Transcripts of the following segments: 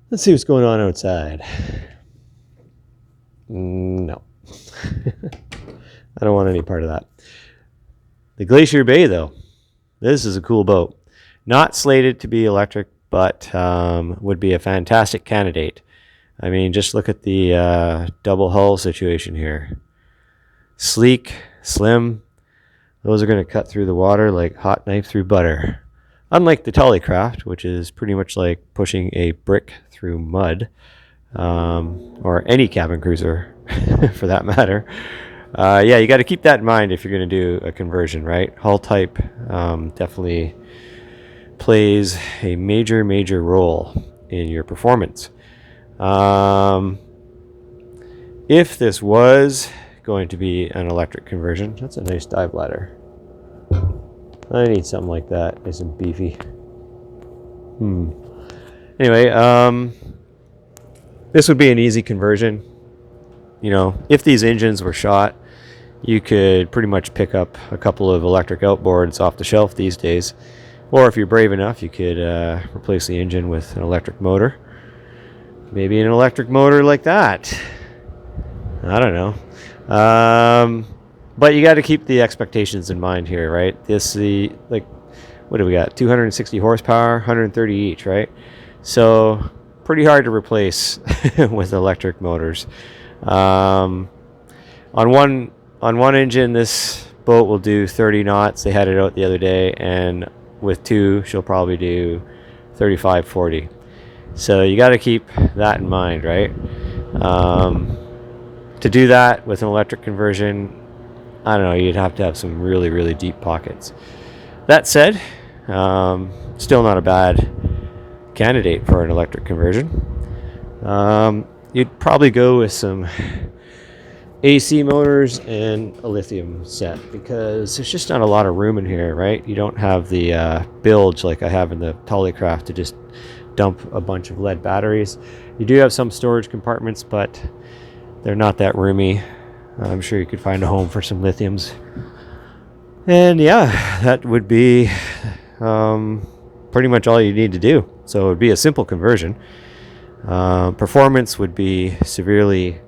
Let's see what's going on outside. No. I don't want any part of that. The Glacier Bay, though. This is a cool boat. Not slated to be electric, but would be a fantastic candidate. I mean, just look at the double hull situation here. Sleek, slim. Those are going to cut through the water like hot knife through butter. Unlike the Tollycraft, which is pretty much like pushing a brick through mud, or any cabin cruiser for that matter. Yeah, you got to keep that in mind if you're going to do a conversion, right? Hull type definitely plays a major role in your performance. If this was going to be an electric conversion, that's a nice dive ladder. I need something like that, nice and beefy. Anyway, this would be an easy conversion. You know, if these engines were shot, you could pretty much pick up a couple of electric outboards off the shelf these days. Or if you're brave enough, you could replace the engine with an electric motor. Maybe an electric motor like that. I don't know. But you got to keep the expectations in mind here, right? What do we got? 260 horsepower, 130 each, right? So pretty hard to replace with electric motors. On one engine, this boat will do 30 knots. They had it out the other day, and with two, she'll probably do 35, 40. So you got to keep that in mind, right? To do that with an electric conversion, I don't know, you'd have to have some really deep pockets. That said, still not a bad candidate for an electric conversion. You'd probably go with some AC motors and a lithium set, because there's just not a lot of room in here, right? You don't have the bilge like I have in the Tollycraft to just dump a bunch of lead batteries. You do have some storage compartments, but they're not that roomy. I'm sure you could find a home for some lithiums. And yeah, that would be pretty much all you need to do. So it would be a simple conversion. Performance would be severely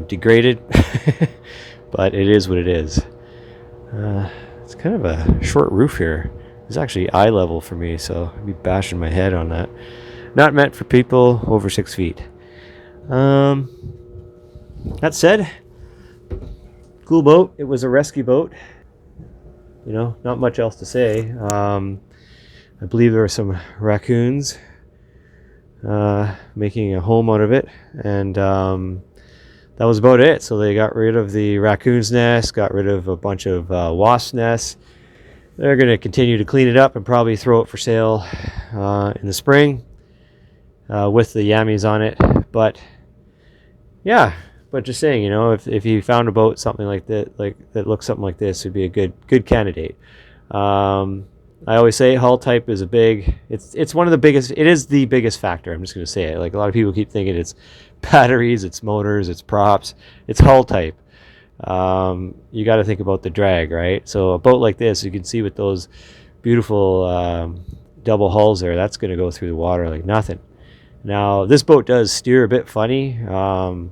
degraded, but it is what it is. It's kind of a short roof here. It's actually eye level for me, so I'd be bashing my head on that. Not meant for people over 6 feet. That said, cool boat. It was a rescue boat. You know, not much else to say. I believe there were some raccoons making a home out of it, and that was about it. So they got rid of the raccoon's nest, got rid of a bunch of wasp nests. They're going to continue to clean it up and probably throw it for sale in the spring with the yammies on it. But yeah, but just saying, you know, if you found a boat something like that, that looks something like this, would be a good candidate. I always say hull type is it's one of the biggest. It is the biggest factor. I'm just going to say it. Like, a lot of people keep thinking it's batteries, it's motors, it's props. It's hull type. You got to think about the drag, right? So a boat like this, you can see with those beautiful double hulls there, that's going to go through the water like nothing. Now, this boat does steer a bit funny, kind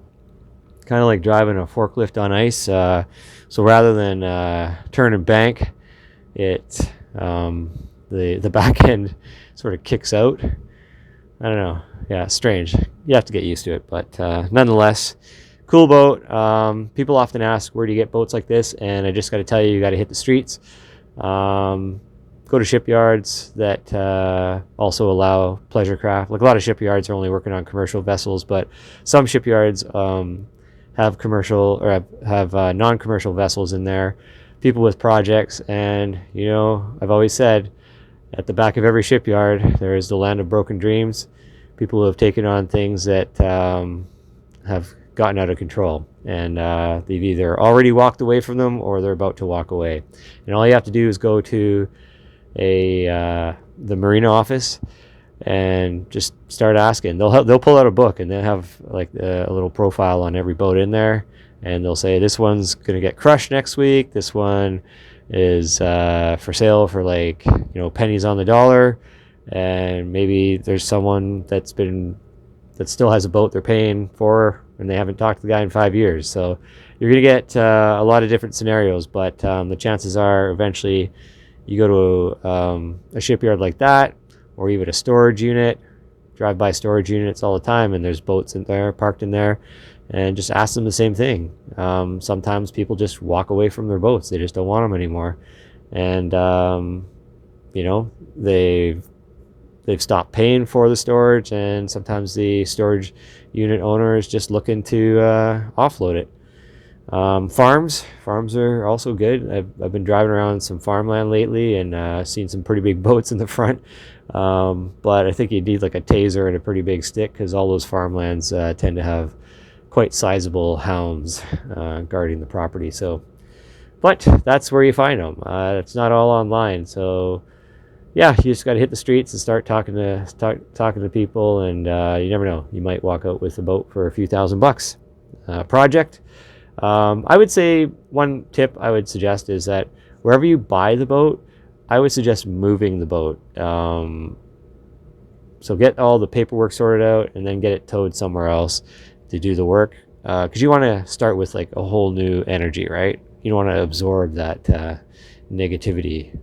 of like driving a forklift on ice. So rather than turn and bank, the back end sort of kicks out. I don't know. Yeah, strange. You have to get used to it, but nonetheless, cool boat. People often ask, where do you get boats like this? And I just got to tell you, you got to hit the streets. Go to shipyards that also allow pleasure craft. Like, a lot of shipyards are only working on commercial vessels, but some shipyards have commercial or have non-commercial vessels in there. People with projects, and you know, I've always said, at the back of every shipyard there is the land of broken dreams. People who have taken on things that have gotten out of control, and they've either already walked away from them or they're about to walk away. And all you have to do is go to the marina office and just start asking. They'll pull out a book, and they'll have like a little profile on every boat in there, and they'll say, this one's gonna get crushed next week, this one is for sale for, like, you know, pennies on the dollar, and maybe there's someone that still has a boat they're paying for, and they haven't talked to the guy in 5 years. So you're going to get a lot of different scenarios, but the chances are eventually you go to a shipyard like that, or even a storage unit, drive by storage units all the time, and there's boats in there, parked in there, and just ask them the same thing. Sometimes people just walk away from their boats. They just don't want them anymore. And, they've stopped paying for the storage, and sometimes the storage unit owner is just looking to offload it. Farms are also good. I've been driving around some farmland lately and seen some pretty big boats in the front. But I think you need like a taser and a pretty big stick, because all those farmlands tend to have quite sizable hounds guarding the property. So, but that's where you find them. It's not all online. So yeah, you just got to hit the streets and start talking to people, and you never know, you might walk out with a boat for a few $1,000 project. I would say one tip I would suggest is that wherever you buy the boat, I would suggest moving the boat. So get all the paperwork sorted out and then get it towed somewhere else to do the work, because you want to start with like a whole new energy, right? You don't want to absorb that negativity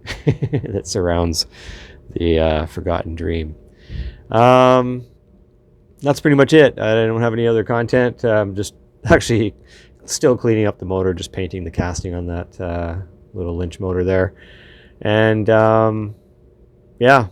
that surrounds the forgotten dream. That's pretty much it. I don't have any other content. Just actually still cleaning up the motor, just painting the casting on that little Lynch motor there. And yeah,